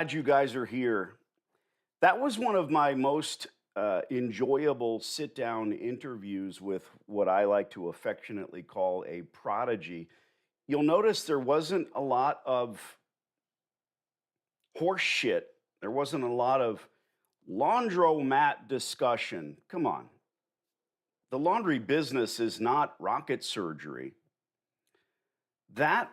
Glad you guys are here. That was one of my most enjoyable sit down interviews with what I like to affectionately call a prodigy. You'll notice there wasn't a lot of horse shit, there wasn't a lot of laundromat discussion. Come on. The laundry business is not rocket surgery. That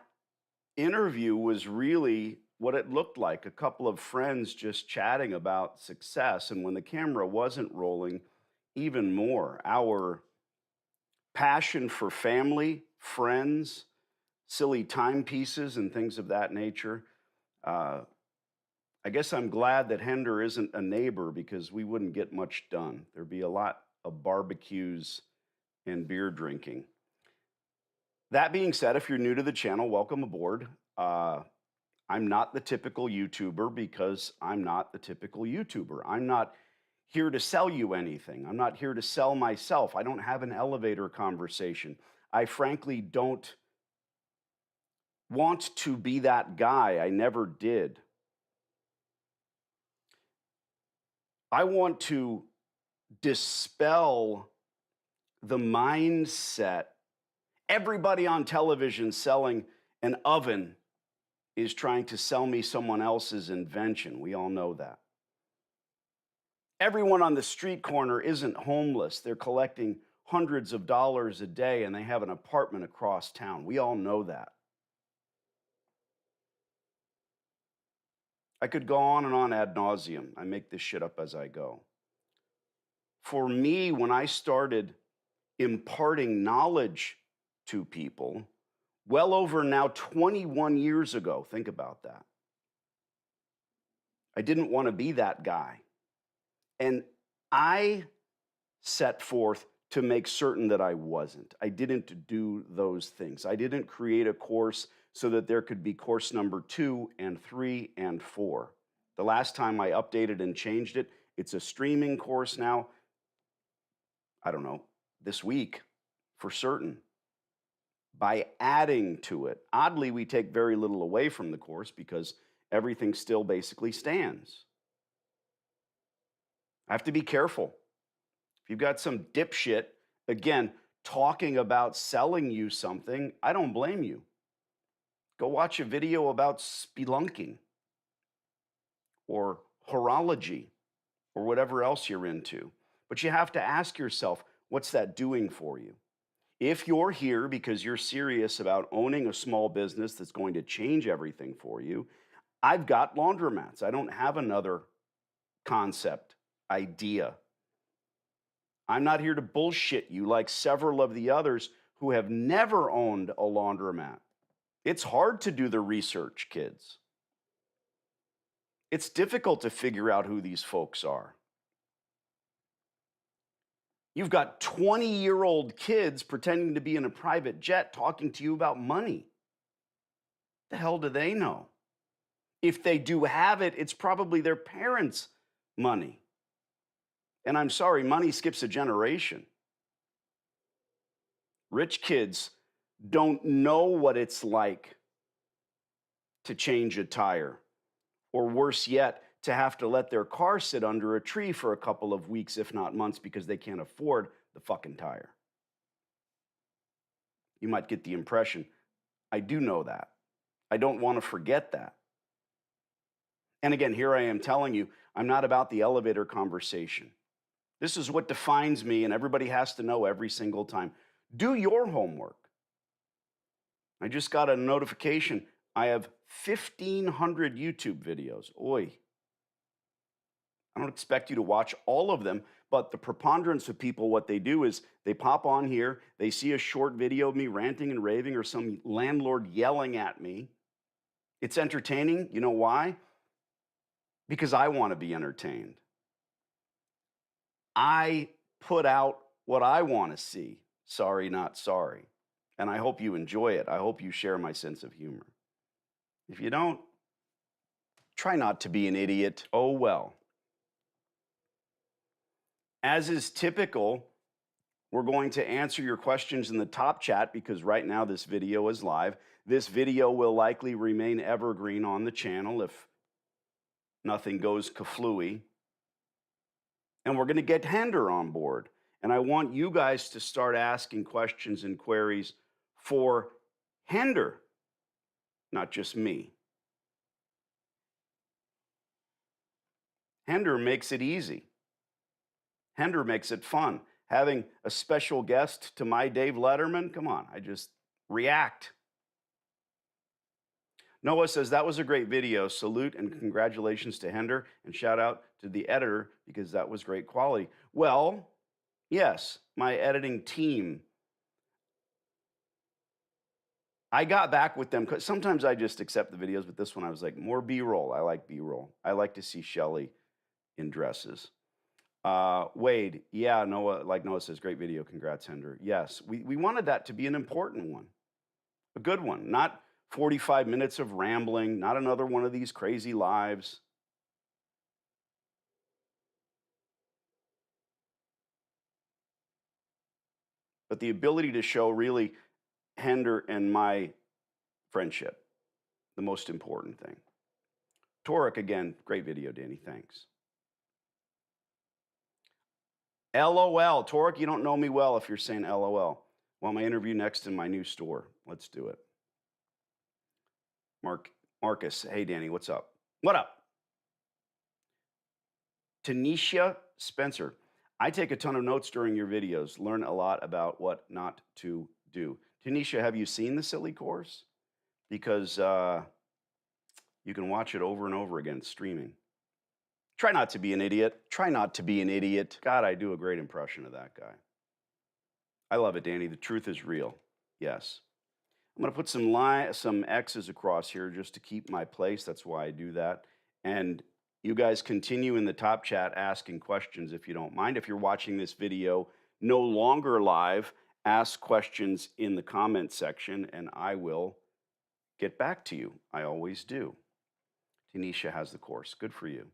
interview was really what it looked like, a couple of friends just chatting about success. And when the camera wasn't rolling, even more. Our passion for family, friends, silly timepieces, and things of that nature. Uh, I guess I'm glad that Hender isn't a neighbor because we wouldn't get much done. There'd be a lot of barbecues and beer drinking. That being said, if you're new to the channel, welcome aboard. I'm not the typical YouTuber because I'm not the typical YouTuber. I'm not here to sell you anything. I'm not here to sell myself. I don't have an elevator conversation. I frankly don't want to be that guy. I never did. I want to dispel the mindset. Everybody on television selling an oven is trying to sell me someone else's invention. We all know that. Everyone on the street corner isn't homeless. They're collecting hundreds of dollars a day and they have an apartment across town. We all know that. I could go on and on ad nauseum. I make this shit up as I go. For me, when I started imparting knowledge to people, well over now 21 years ago, think about that. I didn't want to be that guy. And I set forth to make certain that I wasn't. I didn't do those things. I didn't create a course so that there could be course number 2 and 3 and 4. The last time I updated and changed it, it's a streaming course now. I don't know, this week for certain. By adding to it. Oddly, we take very little away from the course because everything still basically stands. I have to be careful. If you've got some dipshit, again, talking about selling you something, I don't blame you. Go watch a video about spelunking or horology or whatever else you're into. But you have to ask yourself, what's that doing for you? If you're here because you're serious about owning a small business that's going to change everything for you, I've got laundromats. I don't have another concept, idea. I'm not here to bullshit you like several of the others who have never owned a laundromat. It's hard to do the research, kids. It's difficult to figure out who these folks are. You've got 20-year-old kids pretending to be in a private jet talking to you about money. The hell do they know? If they do have it, it's probably their parents' money. And I'm sorry, money skips a generation. Rich kids don't know what it's like to change a tire, or worse yet, to have to let their car sit under a tree for a couple of weeks, if not months, because they can't afford the fucking tire. You might get the impression, I do know that. I don't want to forget that. And again, here I am telling you, I'm not about the elevator conversation. This is what defines me, and everybody has to know every single time. Do your homework. I just got a notification. I have 1,500 YouTube videos. Oi. I don't expect you to watch all of them, but the preponderance of people, what they do is they pop on here, they see a short video of me ranting and raving or some landlord yelling at me. It's entertaining. You know why? Because I want to be entertained. I put out what I want to see. Sorry, not sorry. And I hope you enjoy it. I hope you share my sense of humor. If you don't, try not to be an idiot. Oh well. As is typical, we're going to answer your questions in the top chat because right now this video is live. This video will likely remain evergreen on the channel if nothing goes kaflooey. And we're going to get Hender on board. And I want you guys to start asking questions and queries for Hender, not just me. Hender makes it easy. Hender makes it fun. Having a special guest to my Dave Letterman, come on, I just react. Noah says, that was a great video. Salute and congratulations to Hender, and shout out to the editor because that was great quality. Well, yes, my editing team. I got back with them because sometimes I just accept the videos, but this one I was like, more B-roll. I like B-roll. I like to see Shelly in dresses. Wade, yeah, Noah, like Noah says, great video. Congrats, Hender. Yes, we wanted that to be an important one, a good one, not 45 minutes of rambling, not another one of these crazy lives. But the ability to show really Hender and my friendship, the most important thing. Torek, again, great video, Danny, thanks. LOL, Torek, you don't know me well if you're saying LOL. Well, my interview next in my new store. Let's do it. Marcus, hey, Danny, what's up? What up? Tanisha Spencer, I take a ton of notes during your videos, learn a lot about what not to do. Tanisha, have you seen the silly course? Because you can watch it over and over again streaming. Try not to be an idiot. Try not to be an idiot. God, I do a great impression of that guy. I love it, Danny. The truth is real. Yes. I'm going to put some X's across here just to keep my place. That's why I do that. And you guys continue in the top chat asking questions if you don't mind. If you're watching this video no longer live, ask questions in the comment section and I will get back to you. I always do. Tanisha has the course. Good for you.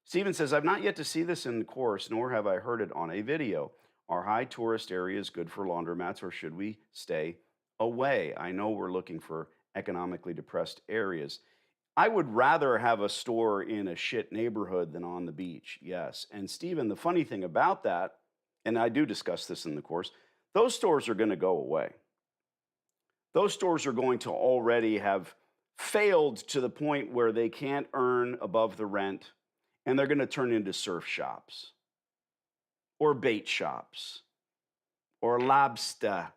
Steven says, I've not yet to see this in the course, nor have I heard it on a video. Are high tourist areas good for laundromats, or should we stay away? I know we're looking for economically depressed areas. I would rather have a store in a shit neighborhood than on the beach, yes. And Steven, the funny thing about that, and I do discuss this in the course, those stores are going to go away. Those stores are going to already have failed to the point where they can't earn above the rent, and they're going to turn into surf shops or bait shops or lobster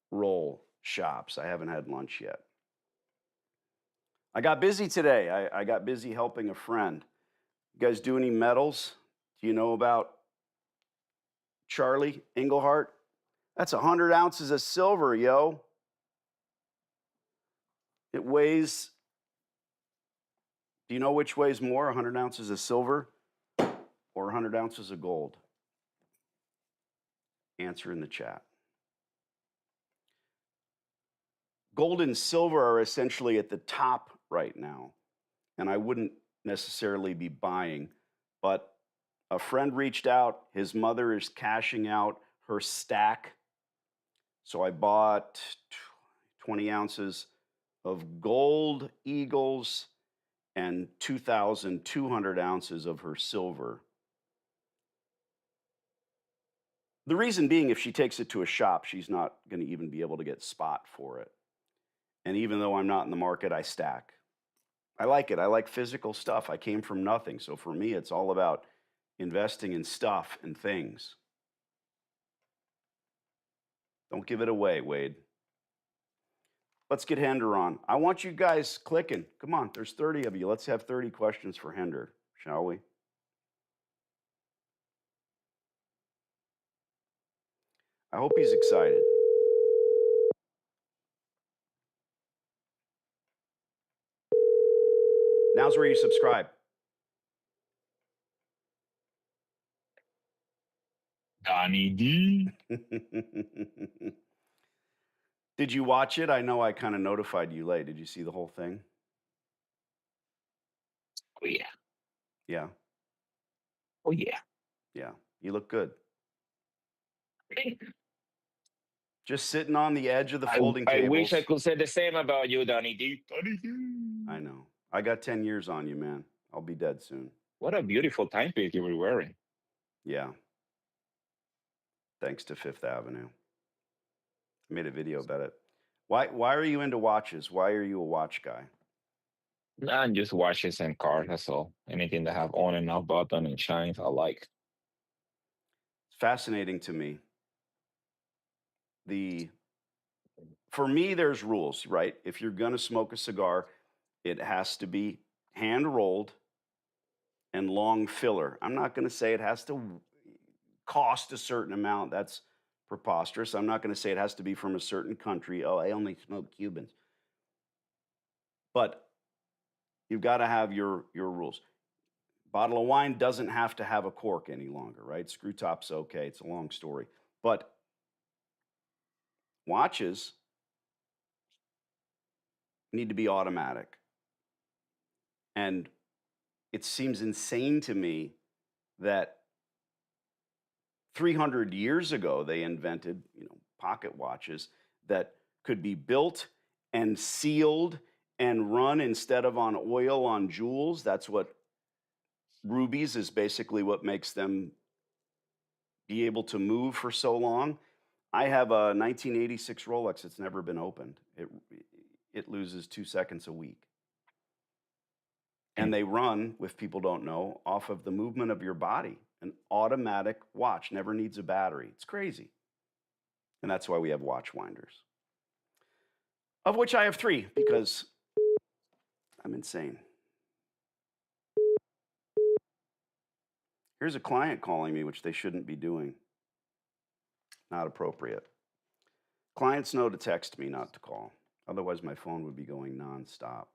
roll shops. I haven't had lunch yet. I got busy today. I got busy helping a friend. You guys do any medals? Do you know about Charlie Englehart? That's 100 ounces of silver, yo. It weighs, do you know which weighs more, 100 ounces of silver or 100 ounces of gold? Answer in the chat. Gold and silver are essentially at the top right now, and I wouldn't necessarily be buying, but a friend reached out. His mother is cashing out her stack, so I bought 20 ounces of gold eagles and 2,200 ounces of her silver. The reason being, if she takes it to a shop, she's not going to even be able to get spot for it. And even though I'm not in the market, I stack. I like it. I like physical stuff. I came from nothing. So for me, it's all about investing in stuff and things. Don't give it away, Wade. Let's get Hender on. I want you guys clicking. Come on, there's 30 of you. Let's have 30 questions for Hender, shall we? I hope he's excited. Now's where you subscribe. Donnie D. Did you watch it? I know I kind of notified you late. Did you see the whole thing? Oh, yeah. Yeah. Oh, yeah. Yeah. You look good. Just sitting on the edge of the folding tables. I wish I could say the same about you, Donnie D. I know. I got 10 years on you, man. I'll be dead soon. What a beautiful timepiece you were wearing. Yeah. Thanks to Fifth Avenue. I made a video about it. Why are you into watches? Why are you a watch guy? Nah, just watches and cars, that's all. Anything that have on and off button and shines, I like. It's fascinating to me. For me, there's rules, right? If you're gonna smoke a cigar, it has to be hand rolled and long filler. I'm not gonna say it has to cost a certain amount. That's preposterous. I'm not gonna say it has to be from a certain country. Oh, I only smoke Cubans. But you've got to have your rules. Bottle of wine doesn't have to have a cork any longer, right? Screw top's okay. It's a long story. But watches need to be automatic. And it seems insane to me that 300 years ago they invented, pocket watches that could be built and sealed and run instead of on oil on jewels. That's what rubies is basically what makes them be able to move for so long. I have a 1986 Rolex that's never been opened. It loses 2 seconds a week. And they run, if people don't know, off of the movement of your body. An automatic watch never needs a battery. It's crazy. And that's why we have watch winders, of which I have 3 because I'm insane. Here's a client calling me, which they shouldn't be doing. Not appropriate. Clients know to text me, not to call. Otherwise, my phone would be going nonstop.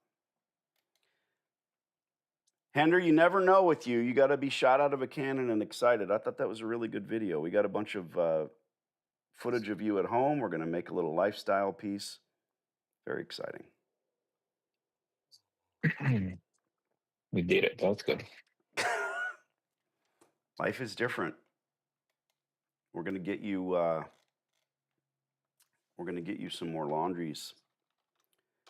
Hender, you never know with you. You got to be shot out of a cannon and excited. I thought that was a really good video. We got a bunch of footage of you at home. We're going to make a little lifestyle piece. Very exciting. We did it. That's good. Life is different. We're going to get you. We're going to get you some more laundries.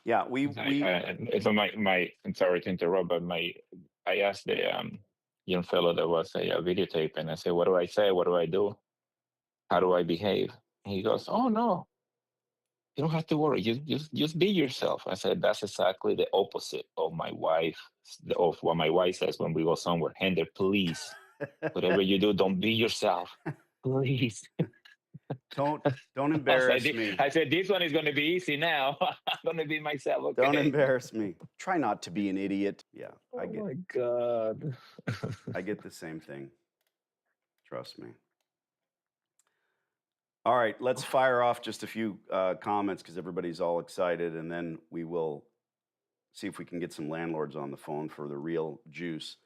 Yeah, So I'm sorry to interrupt, but I asked the young fellow that was a videotape, and I said, "What do I say? What do I do? How do I behave?" And he goes, "Oh no, you don't have to worry. Just be yourself." I said, "That's exactly the opposite of what my wife says when we go somewhere. Hender, please, whatever you do, don't be yourself, please." don't embarrass me. I said, "This one is going to be easy now. I'm going to be myself." Okay. Don't embarrass me. Try not to be an idiot. Yeah, I get. Oh my God. I get the same thing. Trust me. All right, let's fire off just a few comments because everybody's all excited, and then we will see if we can get some landlords on the phone for the real juice.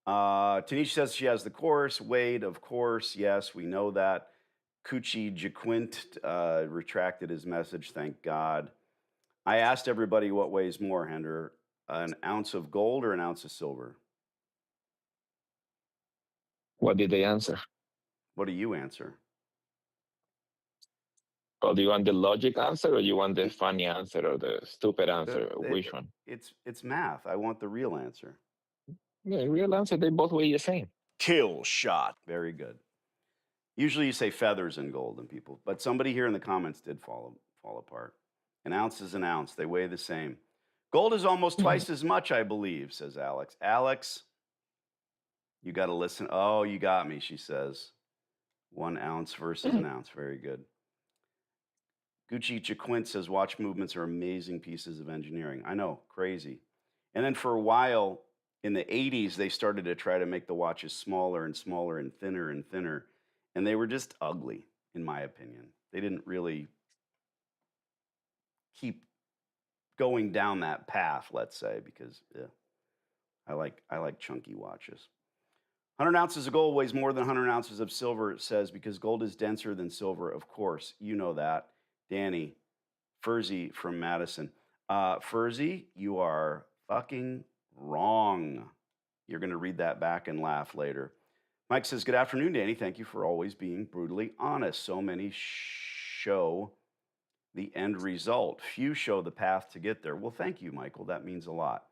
Tanisha says she has the course. Wade, of course, yes, we know that. Coochie Jaquint retracted his message, thank God. I asked everybody what weighs more, Hender, an ounce of gold or an ounce of silver? What did they answer? What do you answer? Oh, do you want the logic answer or you want the funny answer or the stupid answer? Which one? It's math. I want the real answer. The real answer, they both weigh the same. Kill shot. Very good. Usually you say feathers in gold and people, but somebody here in the comments did fall apart. An ounce is an ounce. They weigh the same. Gold is almost twice as much, I believe, says Alex. Alex, you got to listen. Oh, you got me, she says. 1 ounce versus an ounce. Very good. Gucci Jaquint says watch movements are amazing pieces of engineering. I know, crazy. And then for a while in the 80s, they started to try to make the watches smaller and smaller and thinner and thinner. And they were just ugly, in my opinion. They didn't really keep going down that path, let's say, because I like chunky watches. 100 ounces of gold weighs more than 100 ounces of silver, it says, because gold is denser than silver, of course. You know that. Danny, Furzy from Madison. Furzy, you are fucking wrong. You're going to read that back and laugh later. Mike says, good afternoon, Danny. Thank you for always being brutally honest. So many show the end result. Few show the path to get there. Well, thank you, Michael. That means a lot.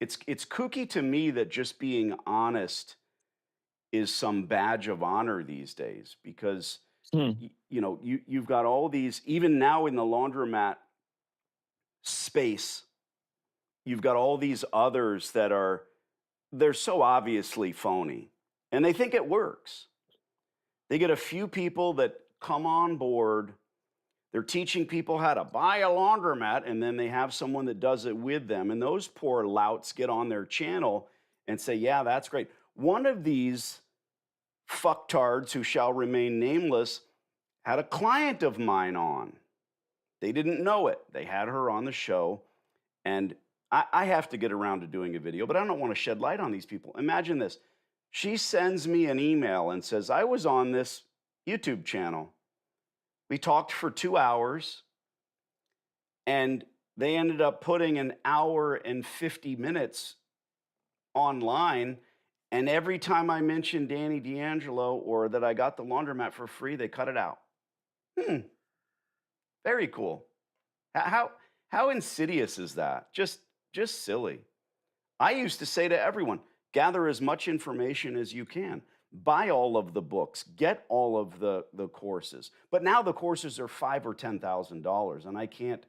It's kooky to me that just being honest is some badge of honor these days because Hmm. you've got all these, even now in the laundromat space, you've got all these others that are, they're so obviously phony and they think it works. They get a few people that come on board. They're teaching people how to buy a laundromat, and then they have someone that does it with them. And those poor louts get on their channel and say, yeah, that's great. One of these fucktards who shall remain nameless had a client of mine on. They didn't know it. They had her on the show. And I have to get around to doing a video, but I don't want to shed light on these people. Imagine this. She sends me an email and says, I was on this YouTube channel. We talked for 2 hours and they ended up putting an hour and 50 minutes online. And every time I mentioned Danny D'Angelo or that I got the laundromat for free, they cut it out. Hmm, very cool. How insidious is that? Just silly. I used to say to everyone, gather as much information as you can. Buy all of the books, get all of the courses. But now the courses are $5,000 or $10,000, and I can't,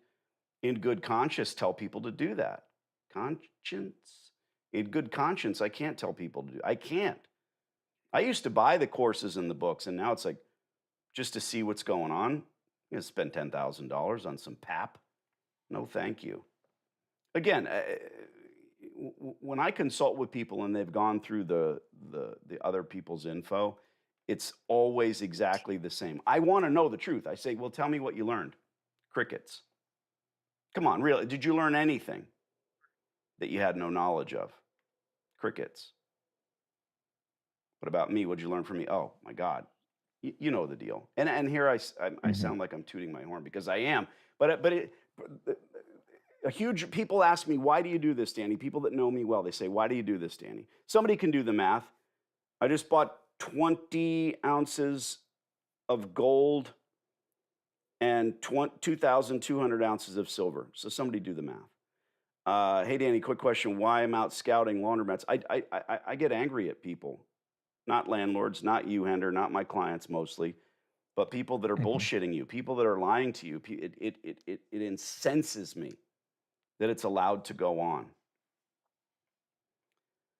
in good conscience, tell people to do that. Conscience, in good conscience, I can't tell people to do. I can't. I used to buy the courses and the books, and now it's like just to see what's going on. I'm gonna spend $10,000 on some pap. No, thank you. Again, when I consult with people and they've gone through the other people's info, it's always exactly the same. I want to know the truth. I say, "Well, tell me what you learned." Crickets. Come on, really? Did you learn anything that you had no knowledge of? Crickets. What about me? What'd you learn from me? Oh my God, you know the deal. And here I Hmm. sound like I'm tooting my horn because I am. But a huge people ask me, why do you do this, Danny? People that know me well, they say, why do you do this, Danny? Somebody can do the math. I just bought 20 ounces of gold and 2,200 ounces of silver. So somebody do the math. Hey, Danny, quick question. Why I'm out scouting laundromats? I get angry at people, not landlords, not you, Hender, not my clients mostly, but people that are Hmm. bullshitting you, people that are lying to you. It incenses me that it's allowed to go on.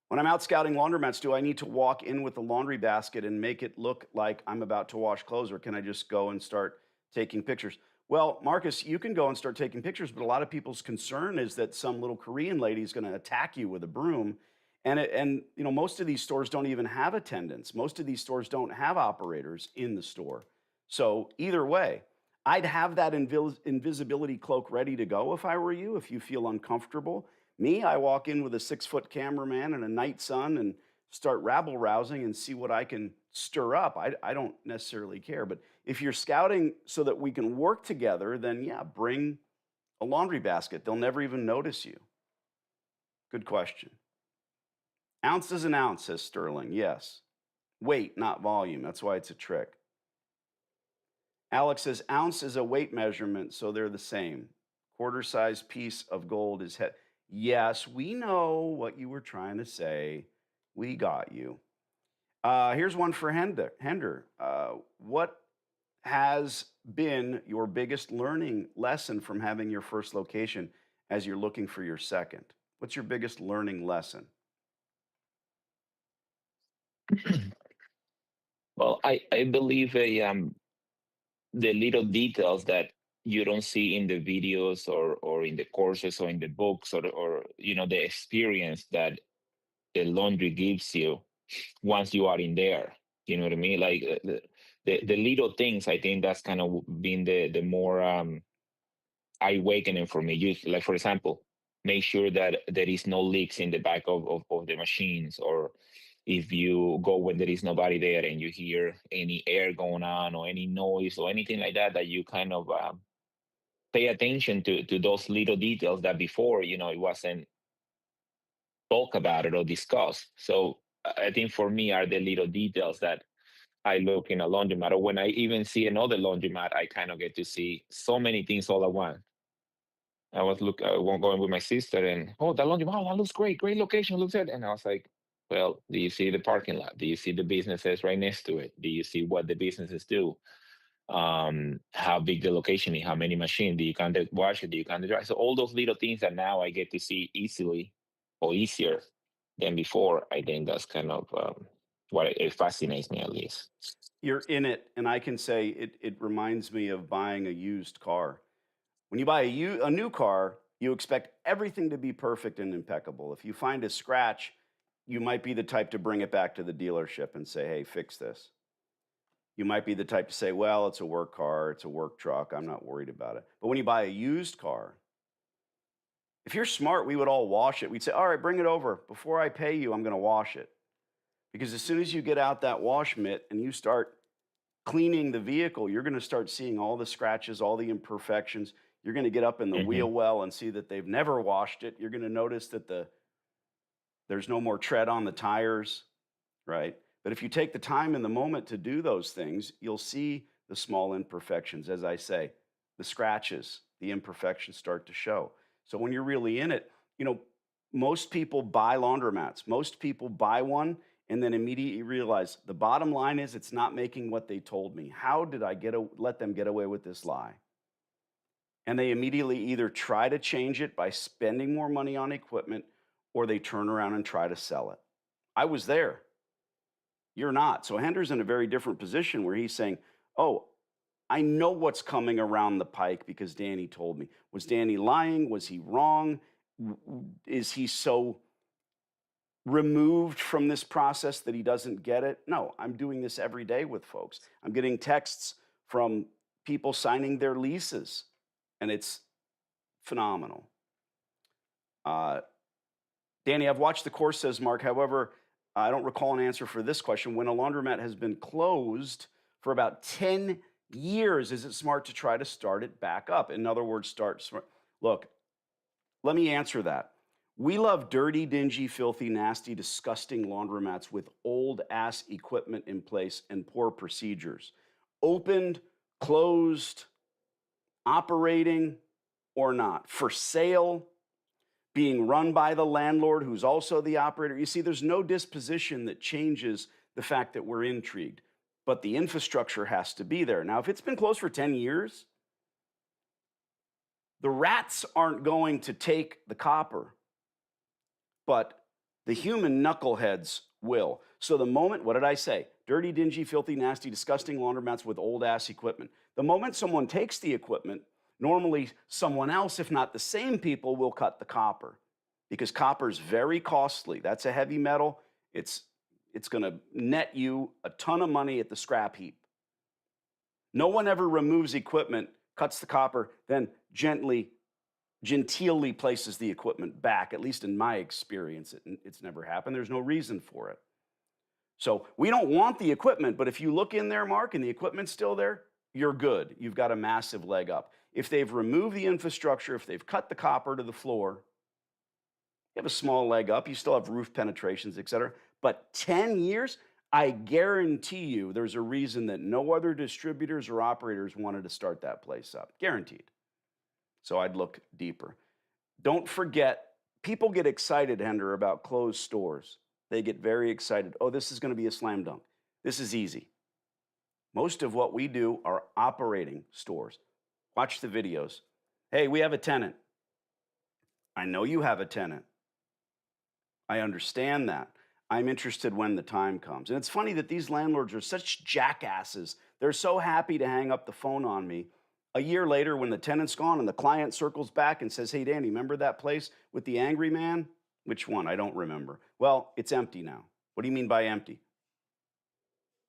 When I'm out scouting laundromats, do I need to walk in with a laundry basket and make it look like I'm about to wash clothes, or can I just go and start taking pictures? Well, Marcus, you can go and start taking pictures, but a lot of people's concern is that some little Korean lady is going to attack you with a broom. And most of these stores don't even have attendants. Most of these stores don't have operators in the store. So either way, I'd have that invisibility cloak ready to go if I were you, if you feel uncomfortable. Me, I walk in with a 6-foot cameraman and a night sun and start rabble rousing and see what I can stir up. I don't necessarily care. But if you're scouting so that we can work together, then yeah, bring a laundry basket. They'll never even notice you. Good question. Ounce is an ounce, says Sterling. Yes. Weight, not volume. That's why it's a trick. Alex says ounce is a weight measurement, so they're the same. Quarter size piece of gold is heavy. Yes, we know what you were trying to say. We got you. Here's one for Hender. What has been your biggest learning lesson from having your first location as you're looking for your second? What's your biggest learning lesson? Well, I believe the little details that you don't see in the videos or in the courses or in the books or the experience that the laundry gives you once you are in there. You know what I mean? Like the little things. I think that's kind of been the more eye awakening for me. You like, for example, make sure that there is no leaks in the back of the machines, or if you go when there is nobody there and you hear any air going on or any noise or anything like that, that you kind of pay attention to those little details that before, it wasn't talk about it or discussed. So I think for me are the little details that I look in a laundromat, or when I even see another laundromat, I kind of get to see so many things all at once. I was going with my sister, and oh, that laundry, wow, that looks great, great location, looks good. And I was like, well, do you see the parking lot? Do you see the businesses right next to it? Do you see what the businesses do? How big the location is? How many machines? Do you kind of wash it? Do you kind of dry? So all those little things that now I get to see easily or easier than before. I think that's kind of what it fascinates me at least. You're in it, and I can say it reminds me of buying a used car. When you buy a new car, you expect everything to be perfect and impeccable. If you find a scratch, you might be the type to bring it back to the dealership and say, "Hey, fix this." You might be the type to say, "Well, it's a work car, it's a work truck, I'm not worried about it." But when you buy a used car, if you're smart, we would all wash it. We'd say, "All right, bring it over. Before I pay you, I'm going to wash it." Because as soon as you get out that wash mitt and you start cleaning the vehicle, you're going to start seeing all the scratches, all the imperfections. You're going to get up in the Hmm. wheel well and see that they've never washed it. You're going to notice that there's no more tread on the tires, right? But if you take the time and the moment to do those things, you'll see the small imperfections. As I say, the scratches, the imperfections start to show. So when you're really in it, you know, most people buy laundromats. Most people buy one and then immediately realize the bottom line is it's not making what they told me. How did I let them get away with this lie? And they immediately either try to change it by spending more money on equipment or they turn around and try to sell it. I was there. You're not. So Hender's in a very different position where he's saying, "Oh, I know what's coming around the pike because Danny told me." Was Danny lying? Was he wrong? Is he so removed from this process that he doesn't get it? No, I'm doing this every day with folks. I'm getting texts from people signing their leases, and it's phenomenal. Uh, Danny, I've watched the course, says Mark. However, I don't recall an answer for this question. When a laundromat has been closed for about 10 years, is it smart to try to start it back up? In other words, start smart. Look, let me answer that. We love dirty, dingy, filthy, nasty, disgusting laundromats with old ass equipment in place and poor procedures. Opened, closed, operating, or not. For sale, being run by the landlord who's also the operator. You see, there's no disposition that changes the fact that we're intrigued, but the infrastructure has to be there. Now, if it's been closed for 10 years, the rats aren't going to take the copper, but the human knuckleheads will. So the moment, what did I say? Dirty, dingy, filthy, nasty, disgusting laundromats with old ass equipment. The moment someone takes the equipment, normally someone else, if not the same people, will cut the copper because copper is very costly. That's a heavy metal. It's going to net you a ton of money at the scrap heap. No one ever removes equipment, cuts the copper, then genteelly places the equipment back. At least in my experience, it's never happened. There's no reason for it. So we don't want the equipment, but if you look in there, Mark, and the equipment's still there, you're good. You've got a massive leg up. If they've removed the infrastructure, if they've cut the copper to the floor, you have a small leg up. You still have roof penetrations, et cetera. But 10 years, I guarantee you there's a reason that no other distributors or operators wanted to start that place up. Guaranteed. So I'd look deeper. Don't forget, people get excited, Hender, about closed stores. They get very excited. Oh, this is going to be a slam dunk. This is easy. Most of what we do are operating stores. Watch the videos. Hey, we have a tenant. I know you have a tenant. I understand that. I'm interested when the time comes. And it's funny that these landlords are such jackasses. They're so happy to hang up the phone on me. A year later, when the tenant's gone and the client circles back and says, "Hey, Danny, remember that place with the angry man?" Which one? I don't remember. Well, it's empty now. What do you mean by empty?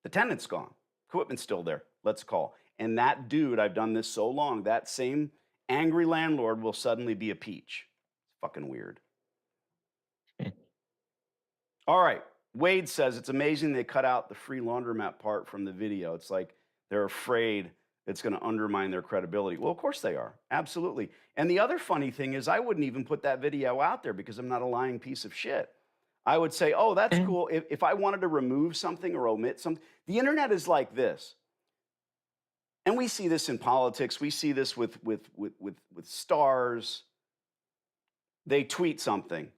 The tenant's gone. Equipment's still there. Let's call. And that dude, I've done this so long, that same angry landlord will suddenly be a peach. It's fucking weird. All right. Wade says it's amazing they cut out the free laundromat part from the video. It's like they're afraid it's going to undermine their credibility. Well, of course they are. Absolutely. And the other funny thing is, I wouldn't even put that video out there because I'm not a lying piece of shit. I would say, "Oh, that's Mhm. cool." If I wanted to remove something or omit something, the internet is like this. And we see this in politics. We see this with stars. they tweet something,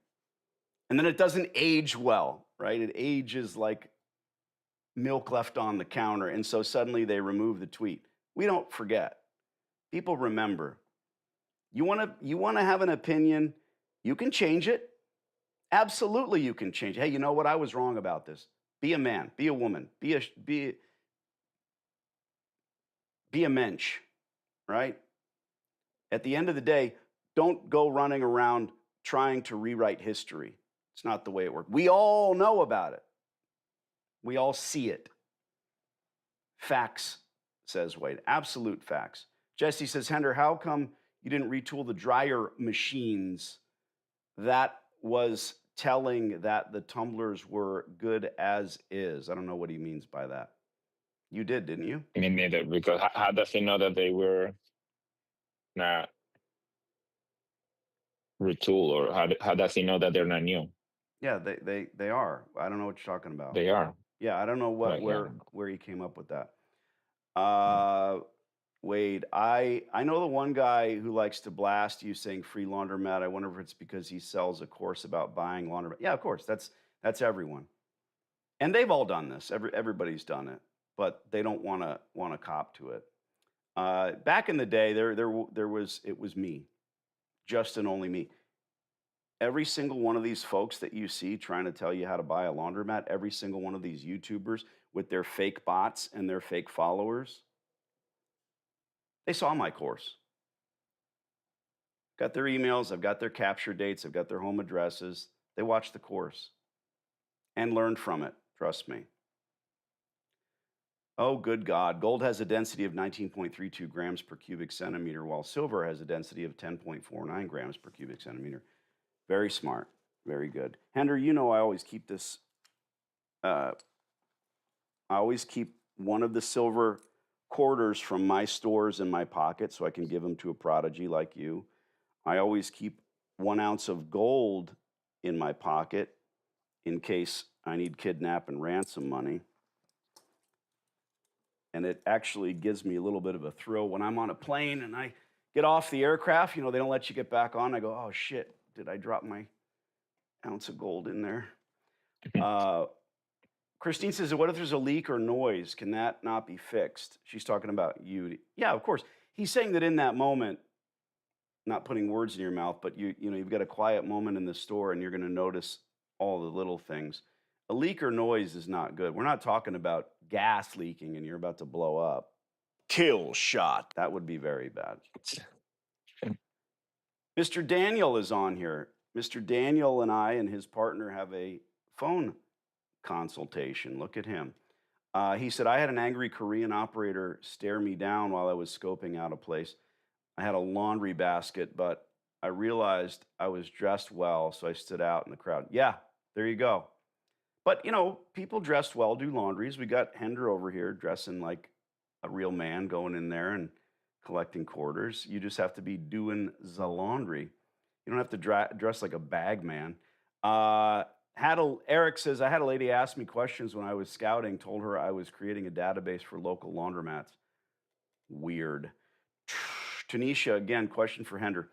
and then it doesn't age well, right? It ages like milk left on the counter, and so suddenly they remove the tweet. We don't forget. People remember. You want to have an opinion, you can change it. Absolutely you can change it. Hey, you know what? I was wrong about this. Be a man, be a woman, be a mensch, right? At the end of the day, don't go running around trying to rewrite history. It's not the way it works. We all know about it. We all see it. Facts, says Wade. Absolute facts. Jesse says, Hender, how come you didn't retool the dryer machines? That was telling that the tumblers were good as is. I don't know what he means by that. You did, didn't you? Me neither, because how does he know that they were not retooled, or how does he know that they're not new? Yeah, they are. I don't know what you're talking about. They are. Yeah, I don't know Right, yeah. where he came up with that. Mm. Wade, I know the one guy who likes to blast you saying free laundromat. I wonder if it's because he sells a course about buying laundromat. Yeah, of course. That's everyone. And they've all done this. Everybody's done it, but they don't want to cop to it. Back in the day, it was me, just and only me. Every single one of these folks that you see trying to tell you how to buy a laundromat, every single one of these YouTubers with their fake bots and their fake followers, they saw my course. Got their emails, I've got their capture dates, I've got their home addresses. They watched the course and learned from it, trust me. Oh, good God. Gold has a density of 19.32 grams per cubic centimeter, while silver has a density of 10.49 grams per cubic centimeter. Very smart. Very good. Hender, you know I always keep this, I always keep one of the silver quarters from my stores in my pocket so I can give them to a prodigy like you. I always keep 1 ounce of gold in my pocket in case I need kidnap and ransom money. And it actually gives me a little bit of a thrill when I'm on a plane and I get off the aircraft. You know, they don't let you get back on. I go, oh shit, did I drop my ounce of gold in there? Christine says, what if there's a leak or noise? Can that not be fixed? She's talking about you. Yeah, of course. He's saying that in that moment, not putting words in your mouth, but you've got a quiet moment in the store and you're going to notice all the little things. A leak or noise is not good. We're not talking about gas leaking and you're about to blow up. Kill shot. That would be very bad. Mr. Daniel is on here. Mr. Daniel and I and his partner have a phone consultation. Look at him. He said, I had an angry Korean operator stare me down while I was scoping out a place. I had a laundry basket, but I realized I was dressed well, so I stood out in the crowd. Yeah, there you go. But, people dressed well do laundries. We got Hender over here dressing like a real man, going in there and collecting quarters. You just have to be doing the laundry. You don't have to dress like a bag man. Eric says, I had a lady ask me questions when I was scouting, told her I was creating a database for local laundromats. Weird. Tanisha, again, question for Hender.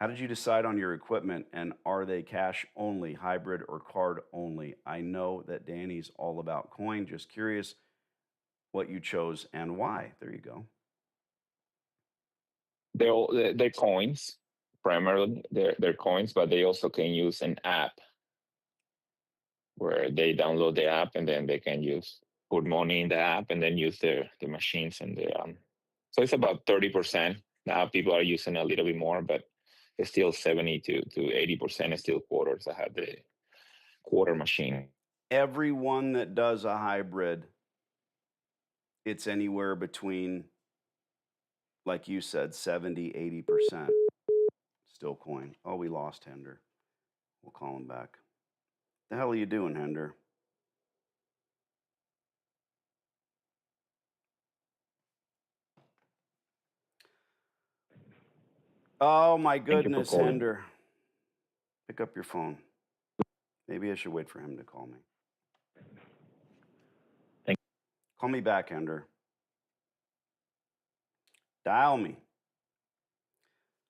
How did you decide on your equipment, and are they cash only, hybrid, or card only? I know that Danny's all about coin. Just curious what you chose and why. There you go. They're coins, primarily. They're coins, but they also can use an app where they download the app and then they can put money in the app and then use the machines and so it's about 30%. Now people are using a little bit more, but it's still 70 to 80% is still quarters. I have the quarter machine. Everyone that does a hybrid, it's anywhere between, like you said, 70, 80% still coin. Oh, we lost Hender. We'll call him back. The hell are you doing, Hender? Oh, my goodness, Hender. Pick up your phone. Maybe I should wait for him to call me. Call me back, Hender. Dial me.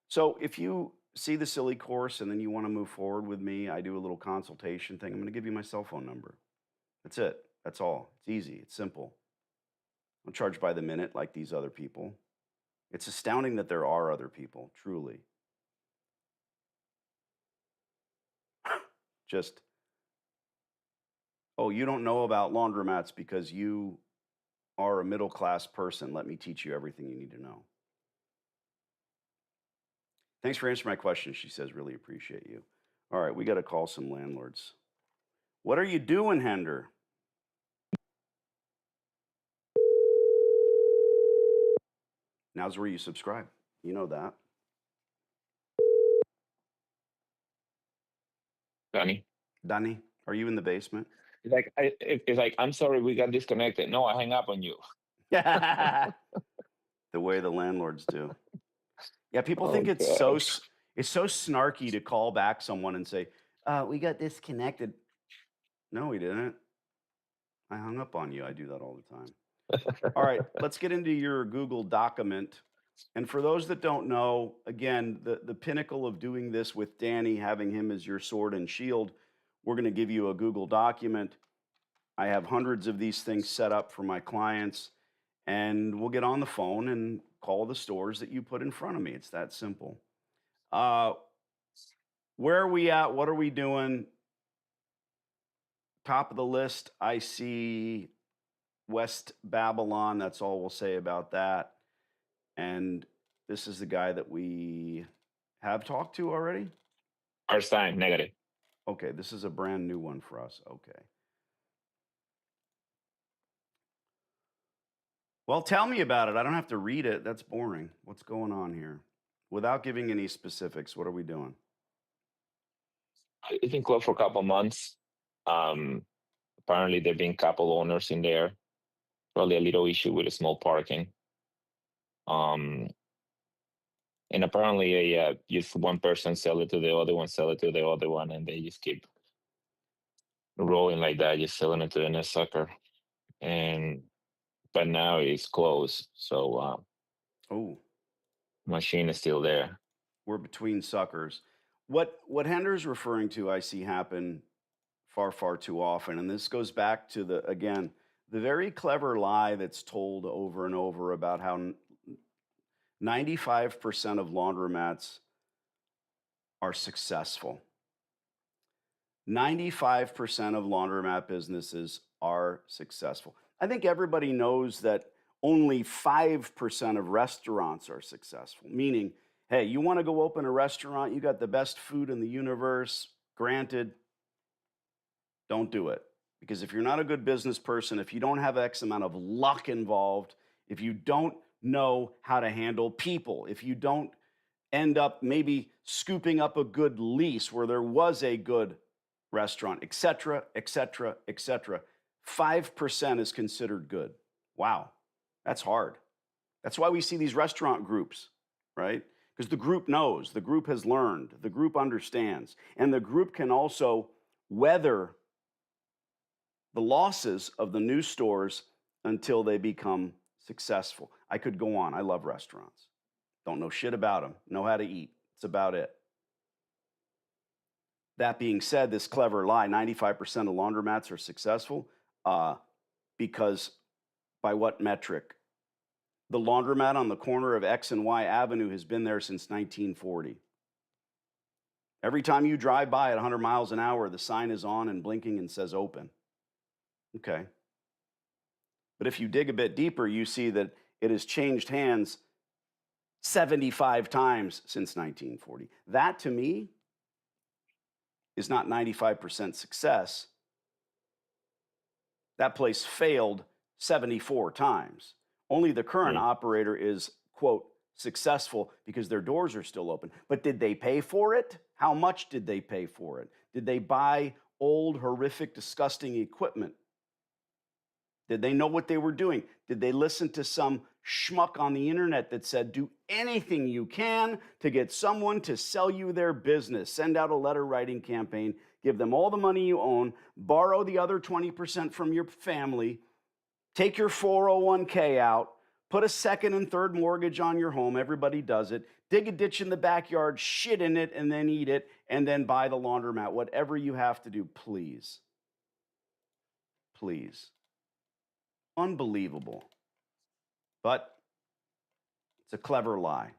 So if you see the silly course and then you want to move forward with me, I do a little consultation thing. I'm going to give you my cell phone number. That's it. That's all. It's easy. It's simple. I don't charge by the minute like these other people. It's astounding that there are other people, truly. Just, oh, you don't know about laundromats because you are a middle class person. Let me teach you everything you need to know. Thanks for answering my question, she says. Really appreciate you. All right, we got to call some landlords. What are you doing, Hender? Now's where you subscribe. You know that. Danny. Danny, are you in the basement? It's like, I'm sorry, we got disconnected. No, I hang up on you. The way the landlords do. Yeah, people think it's so snarky to call back someone and say, we got disconnected. No, we didn't. I hung up on you. I do that all the time. All right, let's get into your Google document. And for those that don't know, again, the pinnacle of doing this with Danny, having him as your sword and shield, we're going to give you a Google document. I have hundreds of these things set up for my clients, and we'll get on the phone and call the stores that you put in front of me. It's that simple. Where are we at? What are we doing? Top of the list, I see West Babylon. That's all we'll say about that. And this is the guy that we have talked to already? First time, negative. Okay, this is a brand new one for us. Okay. Well, tell me about it. I don't have to read it. That's boring. What's going on here? Without giving any specifics, what are we doing? It's been closed for a couple months. Apparently, there have been couple owners in there. Probably a little issue with the small parking. And apparently, just one person sell it to the other one, sell it to the other one, and they just keep rolling like that, just selling it to the next sucker. But now it's closed, so machine is still there. We're between suckers. What Hender's referring to, I see happen far too often, and this goes back to the very clever lie that's told over and over about how 95% of laundromats are successful. 95% of laundromat businesses are successful. I think everybody knows that only 5% of restaurants are successful, meaning, hey, you want to go open a restaurant, you got the best food in the universe, granted, don't do it. Because if you're not a good business person, if you don't have X amount of luck involved, if you don't know how to handle people, if you don't end up maybe scooping up a good lease where there was a good restaurant, et cetera, 5% is considered good. Wow, that's hard. That's why we see these restaurant groups, right? Because the group knows, the group has learned, the group understands, and the group can also weather the losses of the new stores until they become successful. I could go on. I love restaurants. Don't know shit about them. Know how to eat. It's about it. That being said, this clever lie, 95% of laundromats are successful because by what metric? The laundromat on the corner of X and Y Avenue has been there since 1940. Every time you drive by at 100 miles an hour, the sign is on and blinking and says open. Okay. But if you dig a bit deeper, you see that it has changed hands 75 times since 1940. That, to me, is not 95% success. That place failed 74 times. Only the current operator is, quote, successful because their doors are still open. But did they pay for it? How much did they pay for it? Did they buy old, horrific, disgusting equipment? Did they know what they were doing? Did they listen to some schmuck on the internet that said, do anything you can to get someone to sell you their business? Send out a letter writing campaign, give them all the money you own, borrow the other 20% from your family, take your 401k out, put a second and third mortgage on your home. Everybody does it. dig a ditch in the backyard, shit in it, and then eat it, and then buy the laundromat. Whatever you have to do, please. Please. Unbelievable. But it's a clever lie.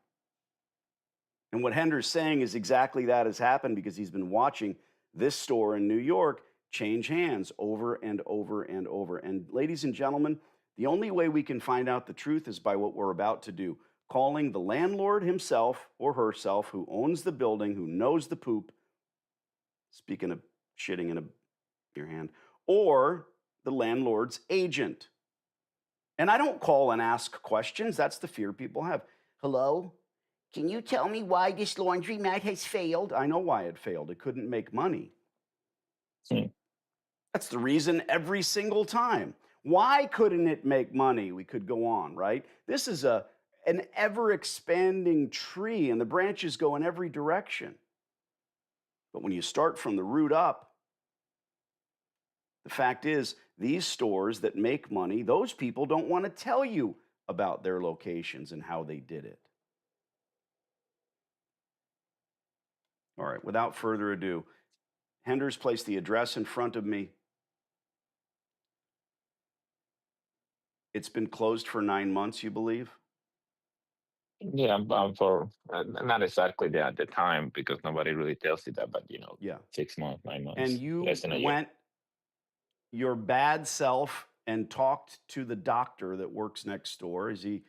And what Hender's saying is exactly that has happened because he's been watching this store in New York change hands over and over and over. And ladies and gentlemen, the only way we can find out the truth is by what we're about to do. Calling the landlord himself or herself who owns the building, who knows the poop, speaking of shitting in your hand, or the landlord's agent. And I don't call and ask questions. That's the fear people have. Hello? Can you tell me why this laundromat has failed? I know why it failed. It couldn't make money. Hmm. That's the reason every single time. Why couldn't it make money? We could go on, right? This is an ever expanding tree and the branches go in every direction. But when you start from the root up, the fact is, these stores that make money, those people don't want to tell you about their locations and how they did it. All right, without further ado, Hender's placed the address in front of me. It's been closed for 9 months, you believe? Yeah, for not exactly the time because nobody really tells you that, but Yeah. 6 months, 9 months, And you less than a year. went your bad self and talked to the doctor that works next door. Is he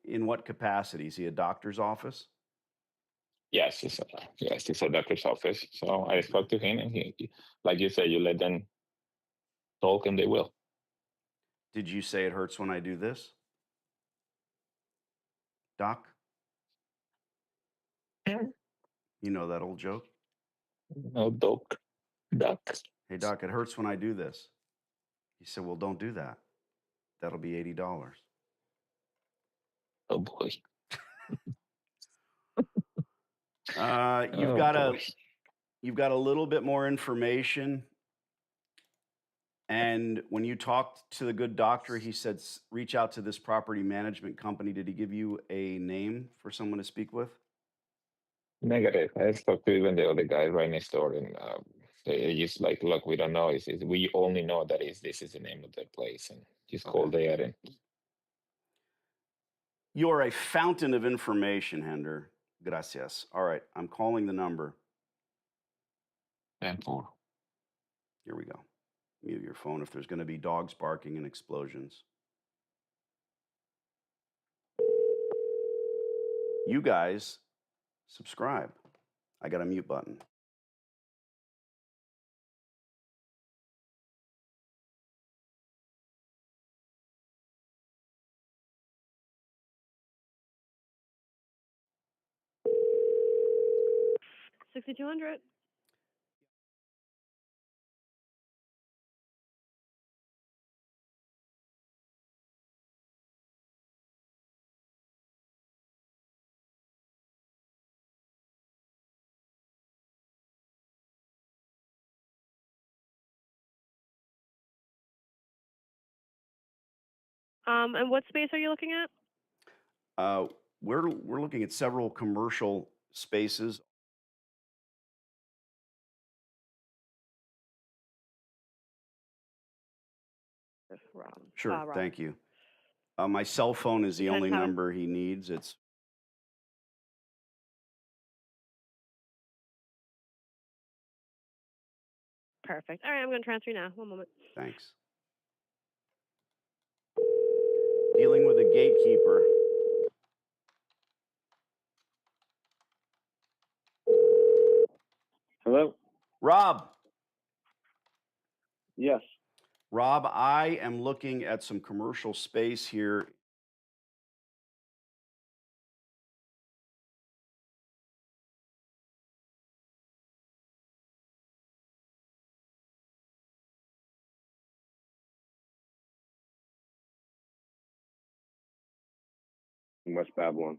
in what capacity? Is he a doctor's office? Yes, it's a doctor's office. So I spoke to him, and like you said, you let them talk, and they will. Did you say it hurts when I do this? Doc? You know that old joke? No, doc. Hey, Doc, it hurts when I do this. He said, well, don't do that. That'll be $80. Oh boy. You've Oh got boy. a little bit more information. And when you talked to the good doctor, he said, reach out to this property management company. Did he give you a name for someone to speak with? Negative. I spoke to even the other guy right next door, and they just like, look, we don't know. We only know that this is the name of the place, and just call there. And You're a fountain of information, Hender. Gracias. All right, I'm calling the number. 10-4. Here we go. Mute your phone if there's going to be dogs barking and explosions. You guys subscribe. I got a mute button. $6,200. And what space are you looking at? We're looking at several commercial spaces. Rob. Sure, Rob. thank you. My cell phone is the Can I only have it? number he needs. It's Perfect. All right, I'm going to transfer you now. One moment. thanks. Dealing with a gatekeeper. Hello? Rob. Yes. Rob, I am looking at some commercial space here. In West Babylon.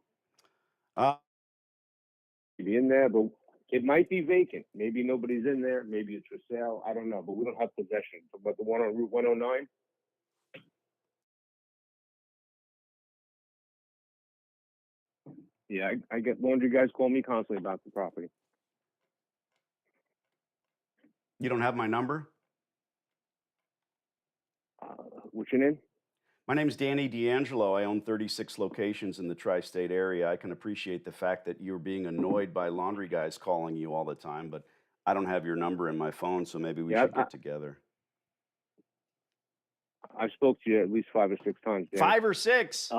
Uh, Be in there, but it might be vacant. Maybe nobody's in there. Maybe it's for sale. I don't know, but we don't have possession. But the one on Route 109? Yeah, I get laundry guys call me constantly about the property. You don't have my number? What's your name? My name's Danny D'Angelo. I own 36 locations in the tri-state area. I can appreciate the fact that you're being annoyed by laundry guys calling you all the time, but I don't have your number in my phone, so maybe we Yeah, should get together. I spoke to you at least 5 or 6 times. Dan. 5 or 6? I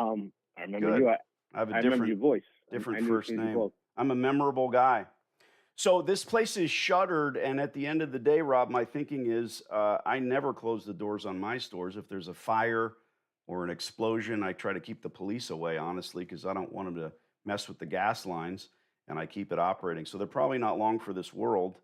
remember Good. you. I have a I remember your voice. different I knew first as soon as you name. called. I'm a memorable guy. So this place is shuttered, and at the end of the day, Rob, my thinking is I never close the doors on my stores. If there's a fire or an explosion, I try to keep the police away, honestly, because I don't want them to mess with the gas lines, and I keep it operating. So they're probably not long for this world.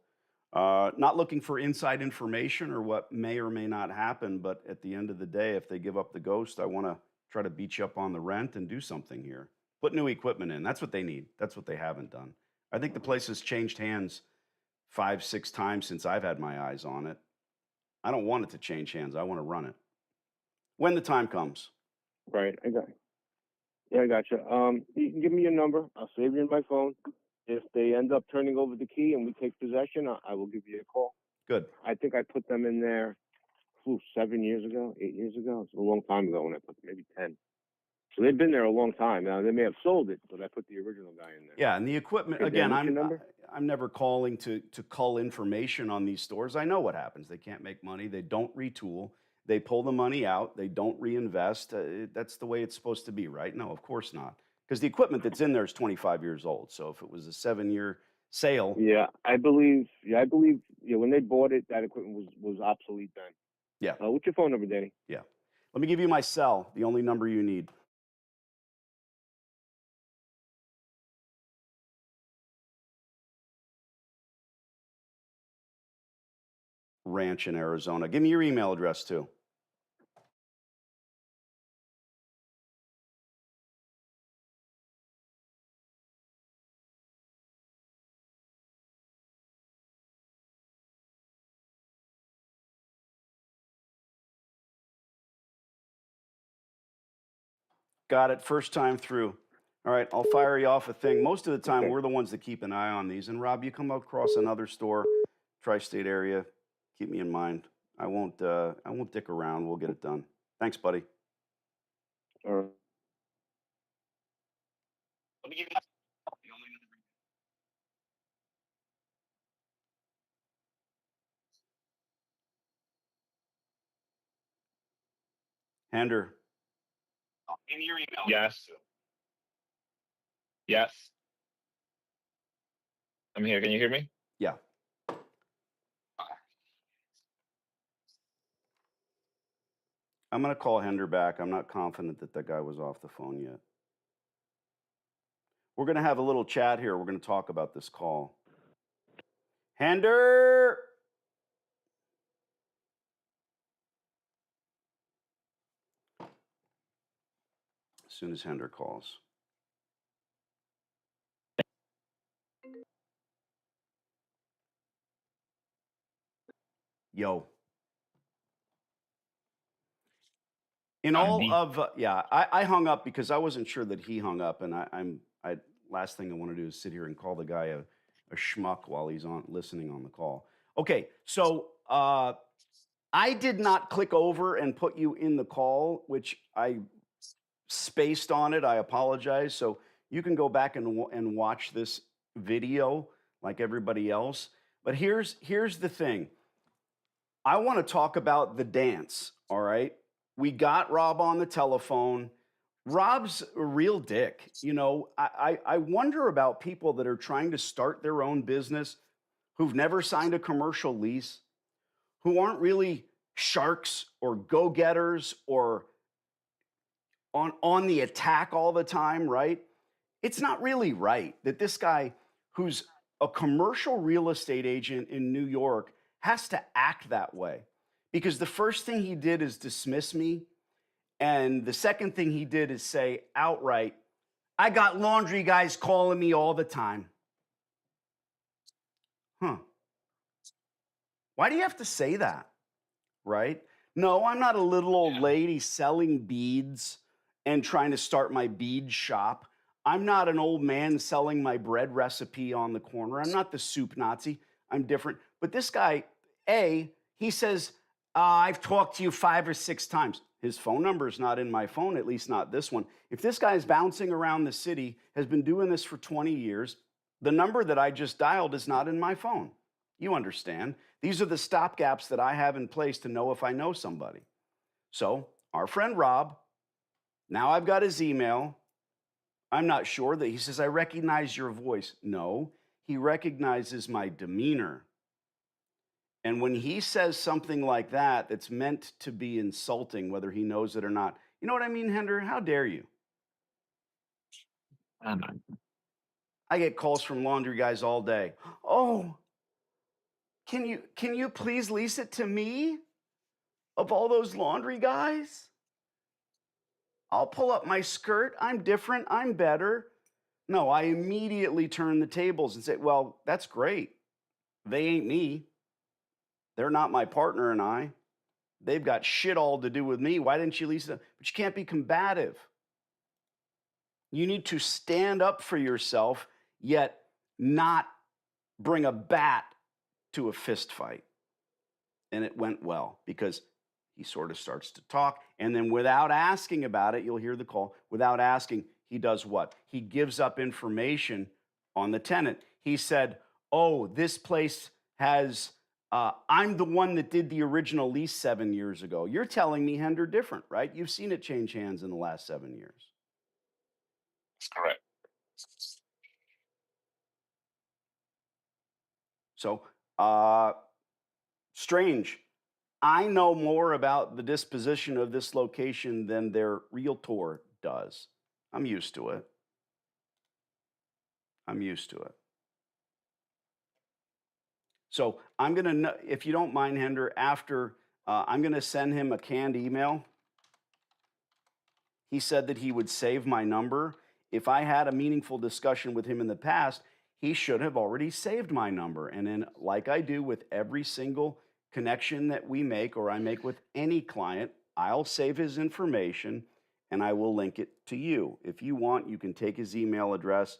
Not looking for inside information or what may or may not happen, but at the end of the day, if they give up the ghost, I want to try to beat you up on the rent and do something here. Put new equipment in. That's what they need. That's what they haven't done. I think the place has changed hands 5, 6 times since I've had my eyes on it. I don't want it to change hands. I want to run it when the time comes. Right, I got. Yeah, I got you. You can give me your number. I'll save you in my phone. If they end up turning over the key and we take possession, I will give you a call. Good. I think I put them in there 7 years ago, 8 years ago. It's a long time ago when I put them, maybe 10. So they've been there a long time. Now they may have sold it, but I put the original guy in there. Yeah, and the equipment, Okay, again, Dan, what's your number? I'm never calling to cull information on these stores. I know what happens. They can't make money. They don't retool. They pull the money out. They don't reinvest. That's the way it's supposed to be, right? No, of course not. Because the equipment that's in there is 25 years old. So if it was a 7-year sale, Yeah, I believe. Yeah, when they bought it, that equipment was obsolete then. yeah, What's your phone number, Danny? yeah. Let me give you my cell, the only number you need. Ranch in Arizona. Give me your email address too. Got it. First time through. All right, I'll fire you off a thing. Most of the time, Okay. we're the ones that keep an eye on these. And Rob, you come across another store, tri-state area, keep me in mind. I won't dick around. We'll get it done. Thanks, buddy. All right. Hander. In your email. Yes. Yes. I'm here. Can you hear me? Yeah. I'm going to call Hender back. I'm not confident that that guy was off the phone yet. We're going to have a little chat here. We're going to talk about this call. Hender! As soon as Hender calls. Yo. In all of I hung up because I wasn't sure that he hung up, and I last thing I want to do is sit here and call the guy a schmuck while he's on listening on the call. Okay, so I did not click over and put you in the call, which I spaced on it. I apologize. So you can go back and watch this video like everybody else. But here's the thing. I want to talk about the dance. All right. We got Rob on the telephone. Rob's a real dick. You know, I wonder about people that are trying to start their own business, who've never signed a commercial lease, who aren't really sharks or go-getters or on the attack all the time, right? It's not really right that this guy who's a commercial real estate agent in New York has to act that way. Because the first thing he did is dismiss me. And the second thing he did is say outright, I got laundry guys calling me all the time. Huh. Why do you have to say that? Right? No, I'm not a little old lady selling beads and trying to start my bead shop. I'm not an old man selling my bread recipe on the corner. I'm not the soup Nazi. I'm different. But this guy, he says, I've talked to you 5 or 6 times. His phone number is not in my phone, at least not this one. If this guy is bouncing around the city, has been doing this for 20 years, the number that I just dialed is not in my phone. You understand. These are the stopgaps that I have in place to know if I know somebody. So our friend Rob, now I've got his email. I'm not sure that he says, I recognize your voice. No, he recognizes my demeanor. And when he says something like that, that's meant to be insulting, whether he knows it or not, you know what I mean, Hender? How dare you? I don't know. I get calls from laundry guys all day. Oh, can you please lease it to me? Of all those laundry guys? I'll pull up my skirt. I'm different. I'm better. No, I immediately turn the tables and say, well, that's great. They ain't me. They're not my partner and I. They've got shit all to do with me. Why didn't you lease them? But you can't be combative. You need to stand up for yourself, yet not bring a bat to a fist fight. And it went well because he sort of starts to talk. And then without asking about it, you'll hear the call. Without asking, he does what? He gives up information on the tenant. He said, oh, this place has, I'm the one that did the original lease 7 years ago. You're telling me, Hender, different, right? You've seen it change hands in the last 7 years. That's correct. So, strange. I know more about the disposition of this location than their realtor does. I'm used to it. I'm used to it. So I'm going to, if you don't mind, Hender, after, I'm going to send him a canned email. He said that he would save my number. If I had a meaningful discussion with him in the past, he should have already saved my number. And then, like I do with every single connection that we make or I make with any client, I'll save his information and I will link it to you. If you want, you can take his email address,